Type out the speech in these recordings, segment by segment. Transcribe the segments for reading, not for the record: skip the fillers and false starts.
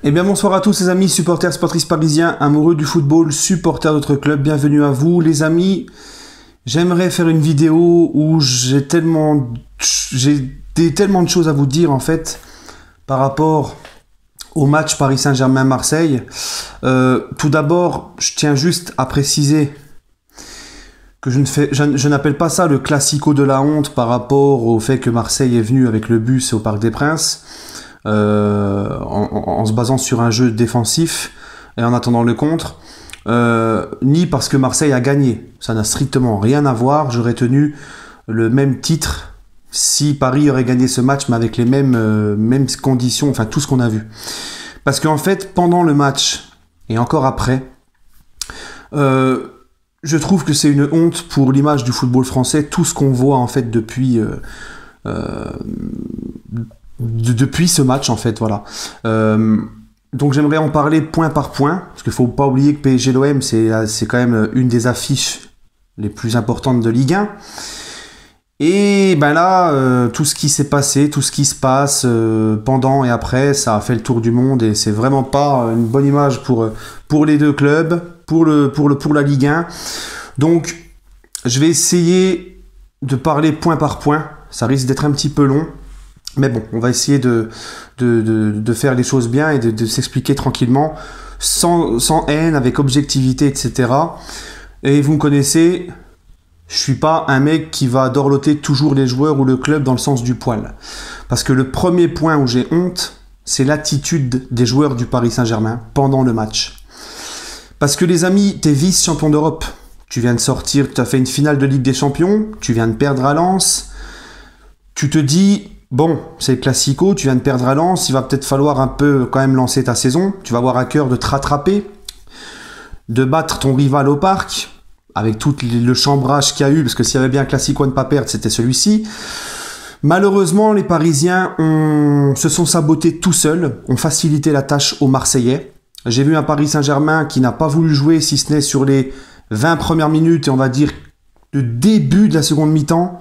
Eh bien bonsoir à tous les amis, supporters, sportifs parisiens, amoureux du football, supporters de notre club, bienvenue à vous les amis. J'aimerais faire une vidéo où j'ai tellement de choses à vous dire en fait par rapport au match Paris Saint-Germain-Marseille. Tout d'abord, je tiens juste à préciser que je n'appelle pas ça le classico de la honte par rapport au fait que Marseille est venu avec le bus au Parc des Princes. En se basant sur un jeu défensif et en attendant le contre, ni parce que Marseille a gagné. Ça n'a strictement rien à voir. J'aurais tenu le même titre si Paris aurait gagné ce match, mais avec les mêmes conditions, enfin tout ce qu'on a vu. Parce qu'en fait, pendant le match et encore après, je trouve que c'est une honte pour l'image du football français, tout ce qu'on voit en fait depuis ce match en fait, voilà. Donc j'aimerais en parler point par point, parce qu'il ne faut pas oublier que PSG-l'OM c'est quand même une des affiches les plus importantes de Ligue 1. Et ben là, tout ce qui s'est passé, tout ce qui se passe pendant et après, ça a fait le tour du monde et c'est vraiment pas une bonne image pour les deux clubs, pour la Ligue 1. Donc je vais essayer de parler point par point, ça risque d'être un petit peu long. Mais bon, on va essayer de faire les choses bien et de s'expliquer tranquillement, sans haine, avec objectivité, etc. Et vous me connaissez, je suis pas un mec qui va dorloter toujours les joueurs ou le club dans le sens du poil. Parce que le premier point où j'ai honte, c'est l'attitude des joueurs du Paris Saint-Germain pendant le match. Parce que les amis, t'es vice-champion d'Europe. Tu viens de sortir, tu as fait une finale de Ligue des Champions, tu viens de perdre à Lens. Tu te dis... Bon, c'est le classico, tu viens de perdre à Lens, il va peut-être falloir un peu quand même lancer ta saison. Tu vas avoir à cœur de te rattraper, de battre ton rival au parc, avec tout le chambrage qu'il y a eu, parce que s'il y avait bien un classico à ne pas perdre, c'était celui-ci. Malheureusement, les Parisiens se sont sabotés tout seuls, ont facilité la tâche aux Marseillais. J'ai vu un Paris Saint-Germain qui n'a pas voulu jouer, si ce n'est sur les 20 premières minutes, et on va dire le début de la seconde mi-temps,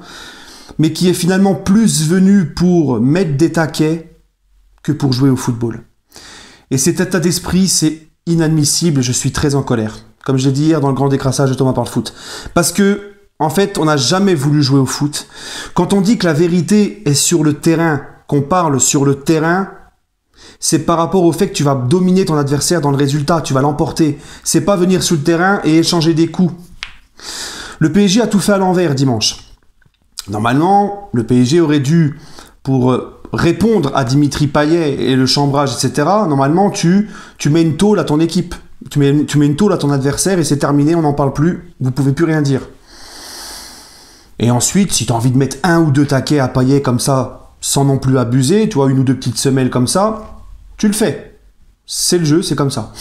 mais qui est finalement plus venu pour mettre des taquets que pour jouer au football. Et cet état d'esprit, c'est inadmissible, je suis très en colère. Comme je l'ai dit hier dans le grand décrassage de Thomas Parle Foot. Parce que, en fait, on n'a jamais voulu jouer au foot. Quand on dit que la vérité est sur le terrain, qu'on parle sur le terrain, c'est par rapport au fait que tu vas dominer ton adversaire dans le résultat, tu vas l'emporter. C'est pas venir sur le terrain et échanger des coups. Le PSG a tout fait à l'envers dimanche. Normalement, le PSG aurait dû, pour répondre à Dimitri Payet et le chambrage, etc., normalement, tu mets une tôle à ton équipe. Tu mets une tôle à ton adversaire et c'est terminé, on n'en parle plus, vous ne pouvez plus rien dire. Et ensuite, si tu as envie de mettre un ou deux taquets à Payet comme ça, sans non plus abuser, tu vois, une ou deux petites semelles comme ça, tu le fais. C'est le jeu, c'est comme ça.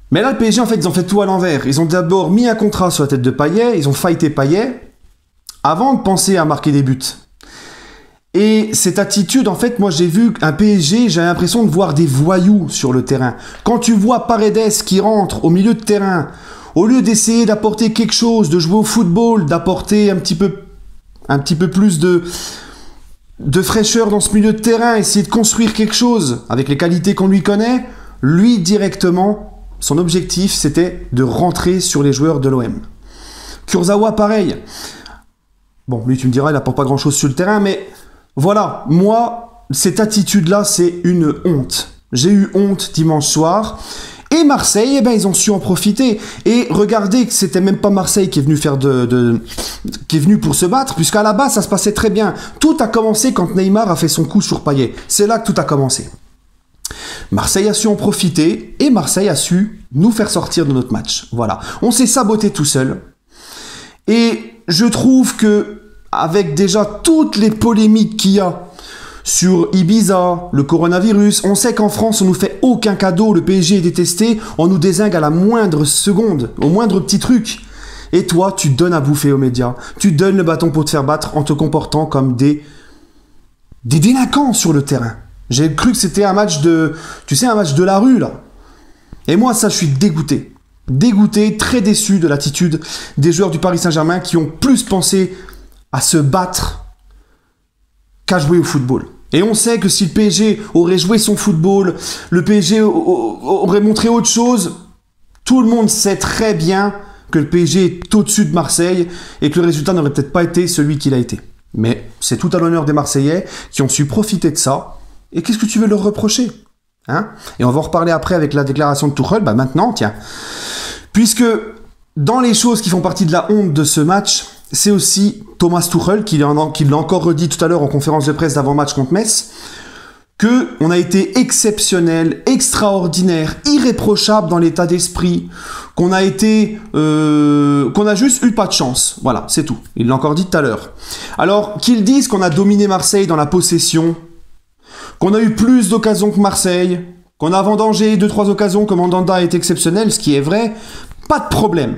Mais là, le PSG, en fait, ils ont fait tout à l'envers. Ils ont d'abord mis un contrat sur la tête de Payet, ils ont fighté Payet, avant de penser à marquer des buts. Et cette attitude, en fait, moi j'ai vu un PSG, j'ai l'impression de voir des voyous sur le terrain. Quand tu vois Paredes qui rentre au milieu de terrain, au lieu d'essayer d'apporter quelque chose, de jouer au football, d'apporter un petit peu plus de fraîcheur dans ce milieu de terrain, essayer de construire quelque chose avec les qualités qu'on lui connaît, lui directement, son objectif c'était de rentrer sur les joueurs de l'OM. Kurzawa pareil. Bon, lui, tu me diras, il n'apporte pas grand-chose sur le terrain, mais voilà, moi, cette attitude-là, c'est une honte. J'ai eu honte dimanche soir. Et Marseille, eh ben, ils ont su en profiter. Et regardez que c'était même pas Marseille qui est venu qui est venu pour se battre, puisqu'à la base, ça se passait très bien. Tout a commencé quand Neymar a fait son coup sur Payet. C'est là que tout a commencé. Marseille a su en profiter, et Marseille a su nous faire sortir de notre match. Voilà. On s'est saboté tout seul. Et je trouve que, avec déjà toutes les polémiques qu'il y a sur Ibiza, le coronavirus, on sait qu'en France, on nous fait aucun cadeau, le PSG est détesté, on nous dézingue à la moindre seconde, au moindre petit truc. Et toi, tu donnes à bouffer aux médias, tu donnes le bâton pour te faire battre en te comportant comme des délinquants sur le terrain. J'ai cru que c'était un match un match de la rue, là. Et moi, ça, je suis dégoûté. Dégoûté, très déçu de l'attitude des joueurs du Paris Saint-Germain qui ont plus pensé à se battre qu'à jouer au football. Et on sait que si le PSG aurait joué son football, le PSG aurait montré autre chose, tout le monde sait très bien que le PSG est au-dessus de Marseille et que le résultat n'aurait peut-être pas été celui qu'il a été. Mais c'est tout à l'honneur des Marseillais qui ont su profiter de ça. Et qu'est-ce que tu veux leur reprocher, hein? Et on va en reparler après avec la déclaration de Tuchel. Bah maintenant, tiens. Puisque dans les choses qui font partie de la honte de ce match, c'est aussi Thomas Tuchel qui l'a encore redit tout à l'heure en conférence de presse d'avant-match contre Metz, qu'on a été exceptionnel, extraordinaire, irréprochable dans l'état d'esprit, qu'on a juste eu pas de chance. Voilà, c'est tout. Il l'a encore dit tout à l'heure. Alors, qu'ils disent qu'on a dominé Marseille dans la possession, qu'on a eu plus d'occasions que Marseille, qu'on a vendangé 2-3 occasions, que Mandanda est exceptionnel, ce qui est vrai, pas de problème.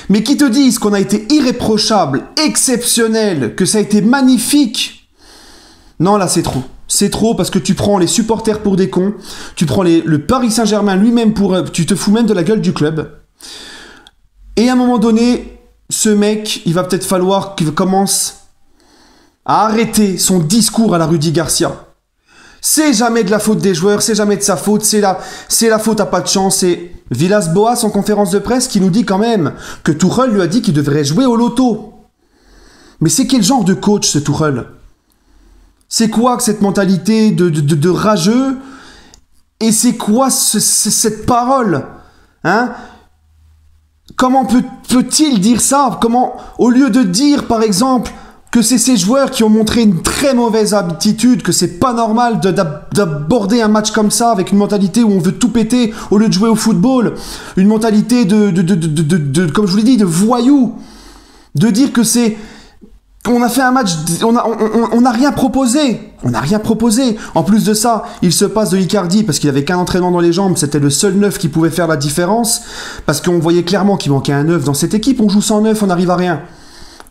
Mais qui te disent qu'on a été irréprochable, exceptionnel, que ça a été magnifique, non, là c'est trop. C'est trop parce que tu prends les supporters pour des cons, tu prends le Paris Saint-Germain lui-même tu te fous même de la gueule du club. Et à un moment donné, ce mec, il va peut-être falloir qu'il commence à arrêter son discours à la Rudy Garcia. C'est jamais de la faute des joueurs, c'est jamais de sa faute, c'est la faute à pas de chance. C'est Villas-Boas en conférence de presse qui nous dit quand même que Tuchel lui a dit qu'il devrait jouer au loto. Mais c'est quel genre de coach ce Tuchel ? C'est quoi cette mentalité de rageux? Et c'est quoi cette parole, hein? Comment peut-il dire ça? Comment, au lieu de dire, par exemple, que c'est ces joueurs qui ont montré une très mauvaise attitude, que c'est pas normal d'aborder un match comme ça avec une mentalité où on veut tout péter au lieu de jouer au football, une mentalité comme je vous l'ai dit, de voyou, de dire que c'est... On a fait un match, on n'a rien proposé. On n'a rien proposé. En plus de ça, il se passe de Icardi parce qu'il avait qu'un entraînement dans les jambes. C'était le seul neuf qui pouvait faire la différence. Parce qu'on voyait clairement qu'il manquait un neuf dans cette équipe. On joue sans neuf, on n'arrive à rien.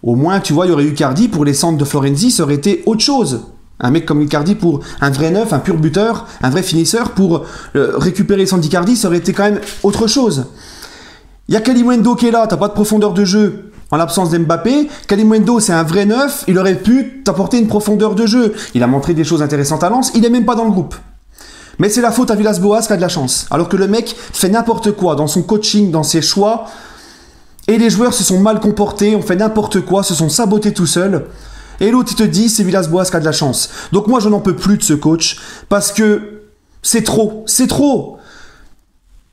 Au moins, tu vois, il y aurait eu Icardi pour les centres de Florenzi, ça aurait été autre chose. Un mec comme Icardi pour un vrai neuf, un pur buteur, un vrai finisseur pour récupérer son Icardi, ça aurait été quand même autre chose. Il y a Kalimundo qui est là, t'as pas de profondeur de jeu. En l'absence d'Mbappé, Kalimundo c'est un vrai neuf, il aurait pu t'apporter une profondeur de jeu. Il a montré des choses intéressantes à Lens, il est même pas dans le groupe. Mais c'est la faute à Villas-Boas qui a de la chance. Alors que le mec fait n'importe quoi dans son coaching, dans ses choix, et les joueurs se sont mal comportés, ont fait n'importe quoi, se sont sabotés tout seuls. Et l'autre il te dit c'est Villas-Boas qui a de la chance. Donc moi je n'en peux plus de ce coach, parce que c'est trop, c'est trop.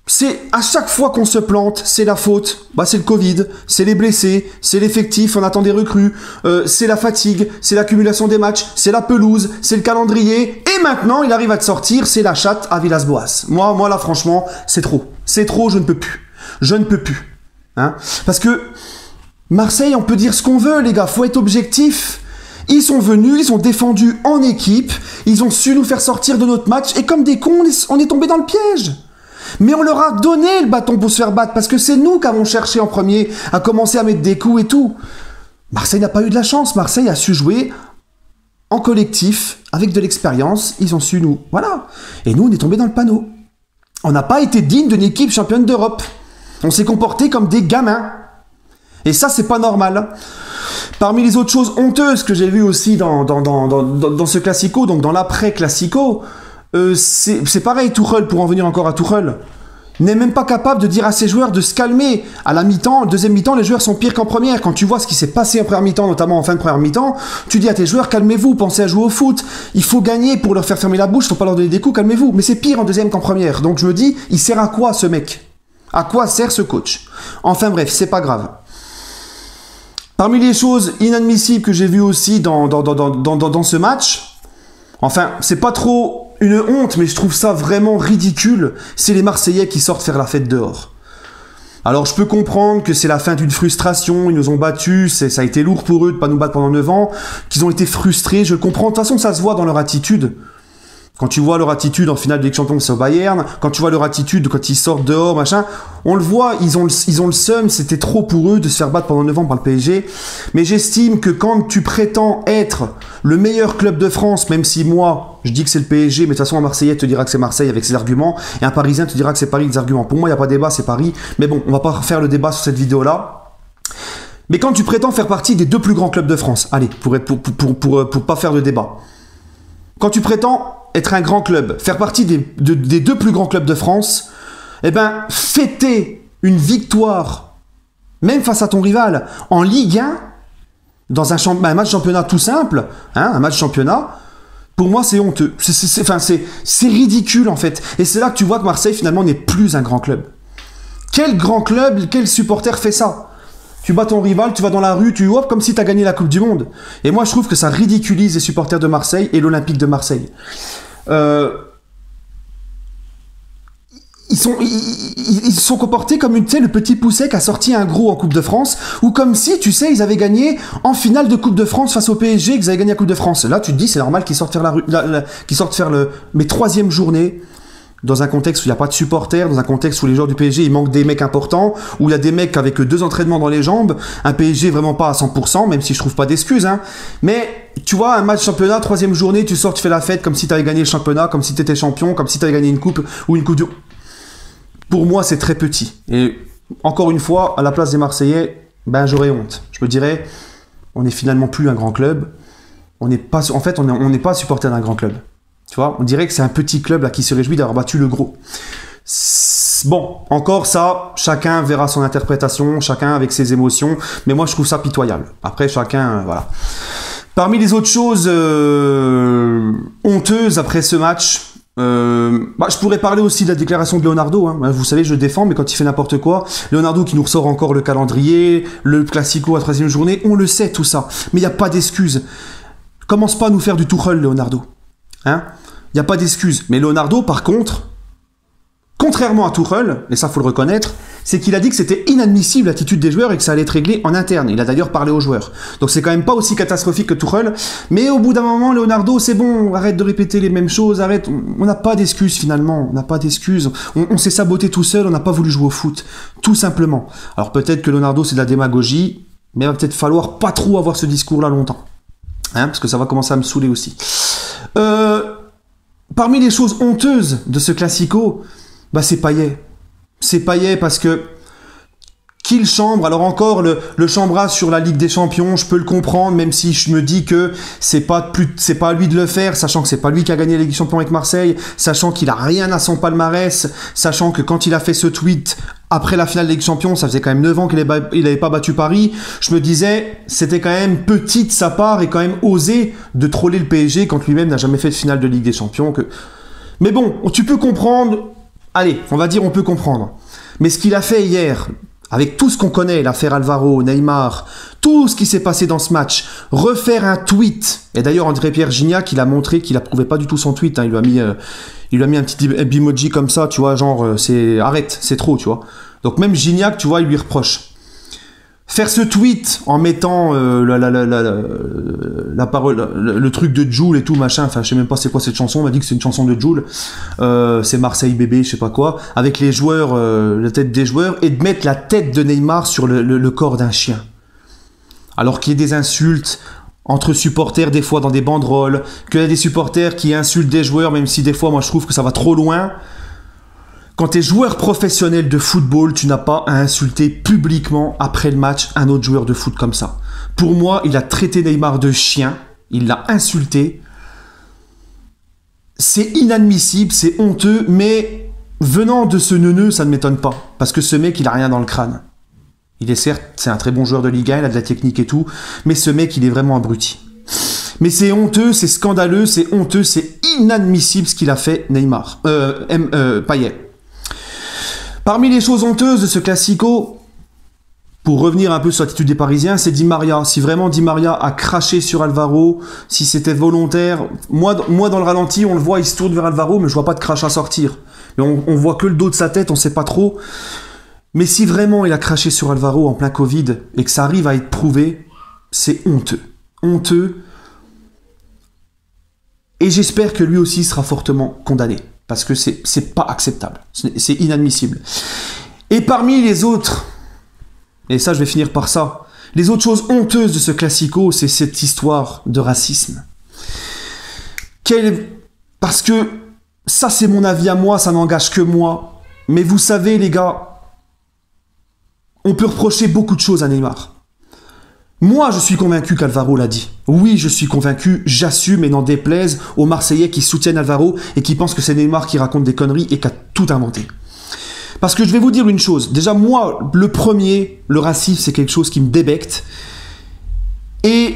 C'est à chaque fois qu'on se plante, c'est la faute. Bah c'est le Covid, c'est les blessés, c'est l'effectif, on attend des recrues, c'est la fatigue, c'est l'accumulation des matchs, c'est la pelouse, c'est le calendrier. Et maintenant, il arrive à te sortir, c'est la chatte à Villas-Boas. Moi là, franchement, c'est trop. C'est trop, je ne peux plus. Je ne peux plus. Hein? Parce que Marseille, on peut dire ce qu'on veut, les gars. Faut être objectif. Ils sont venus, ils ont défendu en équipe, ils ont su nous faire sortir de notre match. Et comme des cons, on est tombé dans le piège. Mais on leur a donné le bâton pour se faire battre, parce que c'est nous qui avons cherché en premier à commencer à mettre des coups et tout. Marseille n'a pas eu de la chance. Marseille a su jouer en collectif, avec de l'expérience. Ils ont su nous... Voilà. Et nous, on est tombés dans le panneau. On n'a pas été digne d'une équipe championne d'Europe. On s'est comporté comme des gamins. Et ça, c'est pas normal. Parmi les autres choses honteuses que j'ai vues aussi dans ce Classico, donc dans l'après-Classico... c'est pareil, Tuchel, pour en venir encore à Tuchel, n'est même pas capable de dire à ses joueurs de se calmer. À la mi-temps, deuxième mi-temps, les joueurs sont pires qu'en première. Quand tu vois ce qui s'est passé en première mi-temps, notamment en fin de première mi-temps, tu dis à tes joueurs, calmez-vous, pensez à jouer au foot. Il faut gagner pour leur faire fermer la bouche, il faut pas leur donner des coups, calmez-vous. Mais c'est pire en deuxième qu'en première. Donc je me dis, il sert à quoi ce mec? À quoi sert ce coach? Enfin bref, c'est pas grave. Parmi les choses inadmissibles que j'ai vues aussi dans ce match, enfin, c'est pas trop une honte, mais je trouve ça vraiment ridicule, c'est les Marseillais qui sortent faire la fête dehors. Alors je peux comprendre que c'est la fin d'une frustration, ils nous ont battus, ça a été lourd pour eux de pas nous battre pendant 9 ans, qu'ils ont été frustrés, je le comprends, de toute façon ça se voit dans leur attitude. Quand tu vois leur attitude en finale de Ligue des Champions, c'est au Bayern. Quand tu vois leur attitude quand ils sortent dehors, machin, on le voit, ils ont le seum. C'était trop pour eux de se faire battre pendant 9 ans par le PSG. Mais j'estime que quand tu prétends être le meilleur club de France, même si moi, je dis que c'est le PSG, mais de toute façon, un Marseillais te dira que c'est Marseille avec ses arguments, et un Parisien te dira que c'est Paris avec ses arguments. Pour moi, il n'y a pas de débat, c'est Paris. Mais bon, on va pas faire le débat sur cette vidéo-là. Mais quand tu prétends faire partie des 2 plus grands clubs de France, allez, pour pas faire de débat. quand tu prétends être un grand club, faire partie des 2 plus grands clubs de France, eh ben, fêter une victoire, même face à ton rival, en Ligue 1, dans un match championnat tout simple, hein, un match championnat, pour moi, c'est honteux. C'est ridicule, en fait. Et c'est là que tu vois que Marseille, finalement, n'est plus un grand club. Quel grand club, quel supporter fait ça? Tu bats ton rival, tu vas dans la rue, tu hop comme si tu as gagné la Coupe du Monde. Et moi, je trouve que ça ridiculise les supporters de Marseille et l'Olympique de Marseille. Ils sont comportés comme le petit pousset qui a sorti un gros en Coupe de France, ou comme si, tu sais, ils avaient gagné en finale de Coupe de France face au PSG, qu'ils avaient gagné la Coupe de France. Là, tu te dis, c'est normal qu'ils sortent faire mes 3e journées, dans un contexte où il n'y a pas de supporters, dans un contexte où les joueurs du PSG, il manque des mecs importants, où il y a des mecs avec que 2 entraînements dans les jambes, un PSG vraiment pas à 100%, même si je trouve pas d'excuses, hein. Mais, tu vois, un match championnat, 3e journée, tu sors, tu fais la fête comme si tu avais gagné le championnat, comme si tu étais champion, comme si tu avais gagné une coupe ou une coupe du... Pour moi, c'est très petit. Et encore une fois, à la place des Marseillais, ben j'aurais honte. Je me dirais, on n'est finalement plus un grand club. On n'est pas supporter d'un grand club. Tu vois, on dirait que c'est un petit club là qui se réjouit d'avoir battu le gros. Bon, encore ça, chacun verra son interprétation, chacun avec ses émotions. Mais moi, je trouve ça pitoyable. Après, chacun, voilà. Parmi les autres choses honteuses après ce match. Je pourrais parler aussi de la déclaration de Leonardo, hein. Vous savez, je le défends, mais quand il fait n'importe quoi, Leonardo qui nous ressort encore le calendrier, le Classico à 3e journée, on le sait tout ça, mais il n'y a pas d'excuse. Commence pas à nous faire du Tuchel, Leonardo. Hein? Il n'y a pas d'excuse. Mais Leonardo, par contre, contrairement à Tuchel, et ça faut le reconnaître, c'est qu'il a dit que c'était inadmissible l'attitude des joueurs et que ça allait être réglé en interne. Il a d'ailleurs parlé aux joueurs. Donc c'est quand même pas aussi catastrophique que Tuchel. Mais au bout d'un moment, Leonardo, c'est bon, arrête de répéter les mêmes choses, arrête. On n'a pas d'excuses finalement, on n'a pas d'excuses. On s'est saboté tout seul, on n'a pas voulu jouer au foot. Tout simplement. Alors peut-être que Leonardo c'est de la démagogie, mais il va peut-être falloir pas trop avoir ce discours-là longtemps. Hein, parce que ça va commencer à me saouler aussi. Parmi les choses honteuses de ce Classico, bah c'est Payet. C'est Payet parce que qu'il chambre, alors encore le chambrage sur la Ligue des Champions, je peux le comprendre, même si je me dis que c'est pas à lui de le faire, sachant que c'est pas lui qui a gagné la Ligue des Champions avec Marseille, sachant qu'il a rien à son palmarès, sachant que quand il a fait ce tweet après la finale de Ligue des Champions, ça faisait quand même 9 ans qu'il avait pas battu Paris, je me disais, c'était quand même petit de sa part et quand même osé de troller le PSG quand lui-même n'a jamais fait de finale de Ligue des Champions. Mais bon, tu peux comprendre, allez, on va dire on peut comprendre. Mais ce qu'il a fait hier, avec tout ce qu'on connaît, l'affaire Alvaro, Neymar, tout ce qui s'est passé dans ce match, refaire un tweet, et d'ailleurs André-Pierre Gignac, il a montré qu'il approuvait pas du tout son tweet, hein, il lui a mis un petit emoji comme ça, tu vois, genre, arrête, c'est trop, tu vois. Donc même Gignac, tu vois, il lui reproche. Faire ce tweet en mettant la parole, le truc de Jul et tout, machin, enfin je sais même pas c'est quoi cette chanson, on m'a dit que c'est une chanson de Jul, c'est Marseille bébé, je sais pas quoi, avec les joueurs, la tête des joueurs, et de mettre la tête de Neymar sur le corps d'un chien. Alors qu'il y ait des insultes entre supporters des fois dans des banderoles, qu'il y a des supporters qui insultent des joueurs, même si des fois moi je trouve que ça va trop loin. Quand tu es joueur professionnel de football, tu n'as pas à insulter publiquement après le match un autre joueur de foot comme ça. Pour moi, il a traité Neymar de chien, il l'a insulté. C'est inadmissible, c'est honteux, mais venant de ce neuneu, ça ne m'étonne pas. Parce que ce mec, il a rien dans le crâne. Il est certes, c'est un très bon joueur de Ligue 1, il a de la technique et tout, mais ce mec, il est vraiment abruti. Mais c'est honteux, c'est scandaleux, c'est honteux, c'est inadmissible ce qu'il a fait Neymar. Payet. Parmi les choses honteuses de ce Classico, pour revenir un peu sur l'attitude des Parisiens, c'est Di Maria. Si vraiment Di Maria a craché sur Alvaro, si c'était volontaire, moi dans le ralenti, on le voit, il se tourne vers Alvaro, mais je vois pas de crachat sortir. Et on voit que le dos de sa tête, on sait pas trop. Mais si vraiment il a craché sur Alvaro en plein Covid et que ça arrive à être prouvé, c'est honteux. Honteux. Et j'espère que lui aussi sera fortement condamné. Parce que c'est pas acceptable. C'est inadmissible. Et parmi les autres, et ça je vais finir par ça, les autres choses honteuses de ce Classico, c'est cette histoire de racisme. Parce que ça c'est mon avis à moi, ça n'engage que moi. Mais vous savez les gars, on peut reprocher beaucoup de choses à Neymar. Moi, je suis convaincu qu'Alvaro l'a dit. Oui, je suis convaincu, j'assume et n'en déplaise aux Marseillais qui soutiennent Alvaro et qui pensent que c'est Neymar qui raconte des conneries et qui a tout inventé. Parce que je vais vous dire une chose. Déjà, moi, le premier, le racisme, c'est quelque chose qui me débecte. Et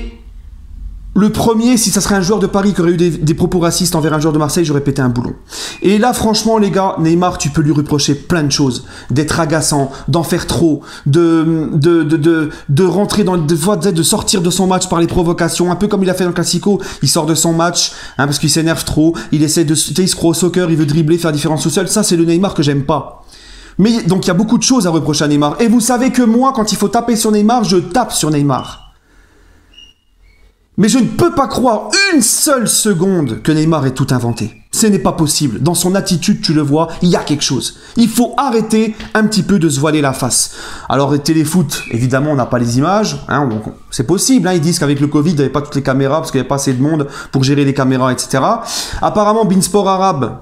le premier, si ça serait un joueur de Paris qui aurait eu des propos racistes envers un joueur de Marseille, j'aurais pété un boulon. Et là, franchement, les gars, Neymar, tu peux lui reprocher plein de choses. D'être agaçant, d'en faire trop, de rentrer dans de sortir de son match par les provocations, un peu comme il a fait dans le Classico. Il sort de son match, hein, parce qu'il s'énerve trop. Il essaie il se croit au soccer, il veut dribbler, faire différence tout seul. Ça, c'est le Neymar que j'aime pas. Mais donc, il y a beaucoup de choses à reprocher à Neymar. Et vous savez que moi, quand il faut taper sur Neymar, je tape sur Neymar. Mais je ne peux pas croire une seule seconde que Neymar ait tout inventé. Ce n'est pas possible. Dans son attitude, tu le vois, il y a quelque chose. Il faut arrêter un petit peu de se voiler la face. Alors, téléfoot, évidemment, on n'a pas les images. Hein, c'est possible. Hein, ils disent qu'avec le Covid, il n'y avait pas toutes les caméras parce qu'il n'y avait pas assez de monde pour gérer les caméras, etc. Apparemment, Beansport Arabe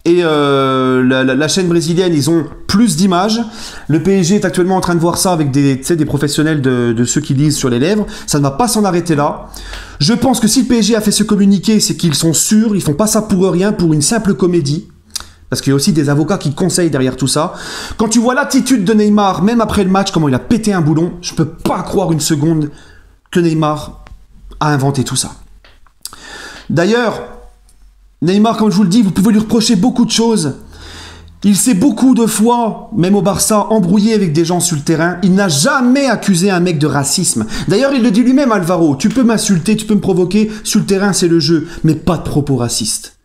et la chaîne brésilienne, ils ont plus d'images. Le PSG est actuellement en train de voir ça avec des professionnels de ceux qui lisent sur les lèvres. Ça ne va pas s'en arrêter là. Je pense que si le PSG a fait ce communiqué, c'est qu'ils sont sûrs, ils font pas ça pour rien, pour une simple comédie. Parce qu'il y a aussi des avocats qui conseillent derrière tout ça. Quand tu vois l'attitude de Neymar, même après le match, comment il a pété un boulon, je peux pas croire une seconde que Neymar a inventé tout ça. D'ailleurs, Neymar, comme je vous le dis, vous pouvez lui reprocher beaucoup de choses. Il s'est beaucoup de fois, même au Barça, embrouillé avec des gens sur le terrain. Il n'a jamais accusé un mec de racisme. D'ailleurs, il le dit lui-même, Alvaro. Tu peux m'insulter, tu peux me provoquer. Sur le terrain, c'est le jeu. Mais pas de propos racistes.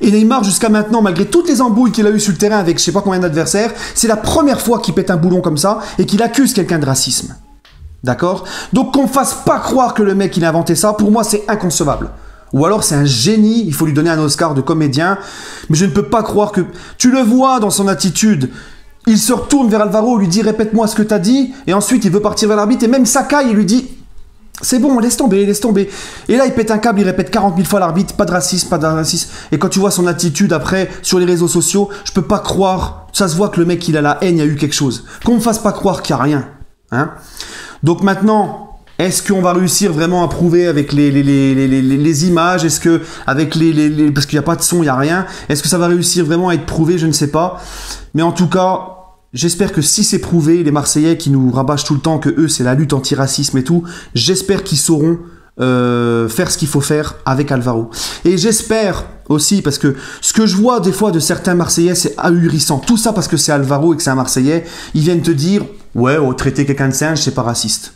Et Neymar, jusqu'à maintenant, malgré toutes les embrouilles qu'il a eues sur le terrain avec je sais pas combien d'adversaires, c'est la première fois qu'il pète un boulon comme ça et qu'il accuse quelqu'un de racisme. D'accord? Donc qu'on ne fasse pas croire que le mec, il a inventé ça, pour moi, c'est inconcevable. Ou alors c'est un génie, il faut lui donner un Oscar de comédien. Mais je ne peux pas croire que... Tu le vois dans son attitude. Il se retourne vers Alvaro, lui dit « Répète-moi ce que t'as dit ». Et ensuite, il veut partir vers l'arbitre. Et même Sakai, il lui dit « C'est bon, laisse tomber, laisse tomber ». Et là, il pète un câble, il répète 40 000 fois à l'arbitre « Pas de racisme, pas de racisme ». Et quand tu vois son attitude après, sur les réseaux sociaux, je peux pas croire... Ça se voit que le mec, il a la haine, il y a eu quelque chose. Qu'on me fasse pas croire qu'il n'y a rien. Hein. Donc maintenant... Est-ce qu'on va réussir vraiment à prouver avec les images? Est-ce que avec parce qu'il n'y a pas de son, il n'y a rien. Est-ce que ça va réussir vraiment à être prouvé? Je ne sais pas. Mais en tout cas, j'espère que si c'est prouvé, les Marseillais qui nous rabâchent tout le temps que eux c'est la lutte anti-racisme et tout, j'espère qu'ils sauront faire ce qu'il faut faire avec Alvaro. Et j'espère aussi, parce que ce que je vois des fois de certains Marseillais, c'est ahurissant. Tout ça parce que c'est Alvaro et que c'est un Marseillais. Ils viennent te dire, ouais, traiter quelqu'un de singe, c'est pas raciste.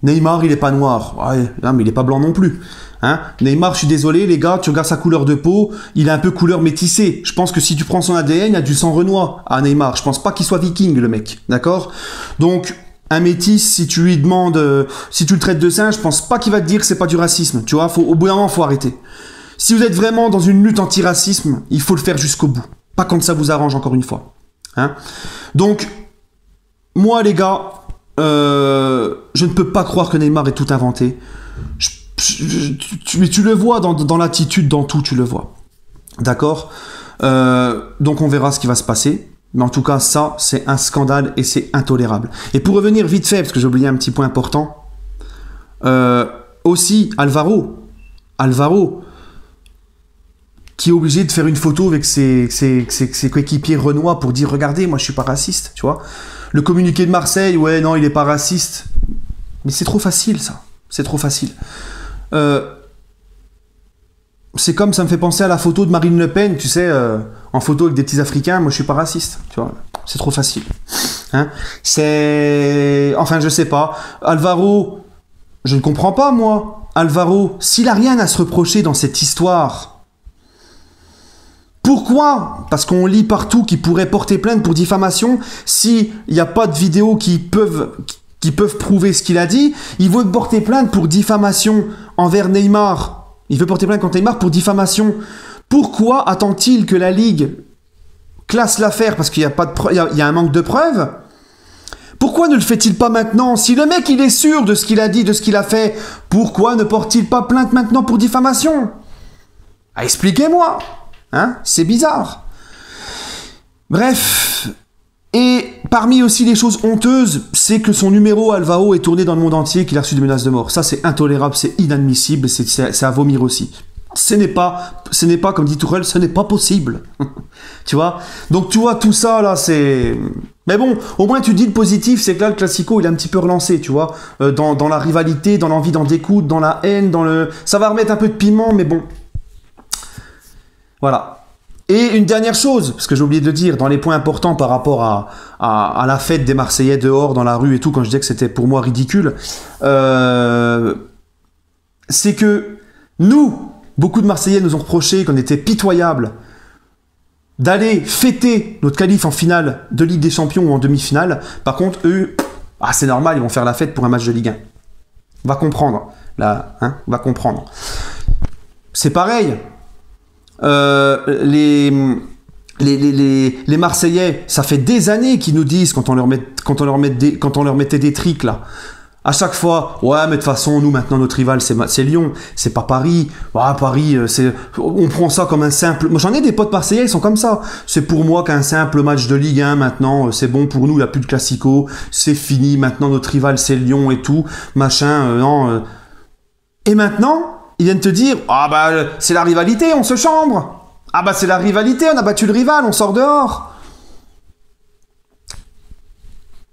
Neymar, il est pas noir. Ouais, non, mais il est pas blanc non plus. Hein. Neymar, je suis désolé, les gars, tu regardes sa couleur de peau, il est un peu couleur métissée. Je pense que si tu prends son ADN, il y a du sang renois à Neymar. Je pense pas qu'il soit viking, le mec. D'accord? Donc, un métis, si tu lui demandes, si tu le traites de singe, je pense pas qu'il va te dire que c'est pas du racisme. Tu vois, au bout d'un moment, faut arrêter. Si vous êtes vraiment dans une lutte anti-racisme, il faut le faire jusqu'au bout. Pas quand ça vous arrange, encore une fois. Hein. Donc, moi, les gars, je ne peux pas croire que Neymar ait tout inventé. Mais tu le vois dans l'attitude, dans tout, tu le vois. D'accord? Donc on verra ce qui va se passer. Mais en tout cas, ça, c'est un scandale et c'est intolérable. Et pour revenir vite fait, parce que j'ai oublié un petit point important, aussi, Alvaro, qui est obligé de faire une photo avec ses coéquipiers renois pour dire « Regardez, moi je suis pas raciste », tu vois. Le communiqué de Marseille, ouais, non, il est pas raciste. Mais c'est trop facile, ça. C'est trop facile. C'est comme, ça me fait penser à la photo de Marine Le Pen, tu sais, en photo avec des petits Africains, moi je suis pas raciste, tu vois. C'est trop facile. Hein. C'est... Enfin, je sais pas. Alvaro, je ne comprends pas, moi. Alvaro, s'il a rien à se reprocher dans cette histoire... Pourquoi? Parce qu'on lit partout qu'il pourrait porter plainte pour diffamation s'il n'y a pas de vidéos qui peuvent prouver ce qu'il a dit. Il veut porter plainte pour diffamation envers Neymar. Il veut porter plainte contre Neymar pour diffamation. Pourquoi attend-il que la Ligue classe l'affaire? Parce qu'il y a un manque de preuves. Pourquoi ne le fait-il pas maintenant? Si le mec il est sûr de ce qu'il a dit, de ce qu'il a fait, pourquoi ne porte-t-il pas plainte maintenant pour diffamation? Expliquez-moi. Hein? C'est bizarre. Bref. Et parmi aussi les choses honteuses, c'est que son numéro Alvao est tourné dans le monde entier, qu'il a reçu des menaces de mort. Ça, c'est intolérable, c'est inadmissible, c'est à vomir aussi. Ce n'est pas, comme dit Tourelle, ce n'est pas possible. Tu vois? Donc, tu vois, tout ça, là, c'est... Mais bon, au moins, tu dis le positif, c'est que là, le Classico, il est un petit peu relancé, tu vois, dans la rivalité, dans l'envie d'en découdre, dans la haine, dans le... Ça va remettre un peu de piment, mais bon. Voilà. Et une dernière chose, parce que j'ai oublié de le dire, dans les points importants par rapport à la fête des Marseillais dehors, dans la rue et tout, quand je disais que c'était pour moi ridicule, c'est que nous, beaucoup de Marseillais nous ont reproché qu'on était pitoyables d'aller fêter notre qualif en finale de Ligue des Champions ou en demi-finale. Par contre, eux, c'est normal, ils vont faire la fête pour un match de Ligue 1. On va comprendre, là, hein, on va comprendre. C'est pareil. Les Marseillais, ça fait des années qu'ils nous disent quand on leur mettait des tricks là. À chaque fois, ouais, mais de toute façon, nous maintenant notre rival c'est Lyon, c'est pas Paris. Ouais, Paris, on prend ça comme un simple. Moi j'en ai des potes marseillais, ils sont comme ça. C'est pour moi qu'un simple match de Ligue 1 maintenant, c'est bon pour nous, il n'y a plus de classico, c'est fini. Maintenant notre rival c'est Lyon et tout, machin. Non. Et maintenant. Ils viennent te dire, c'est la rivalité, on se chambre. C'est la rivalité, on a battu le rival, on sort dehors.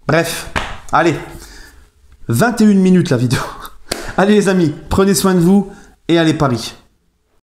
Bref, allez, 21 minutes la vidéo. Allez les amis, prenez soin de vous et allez Paris.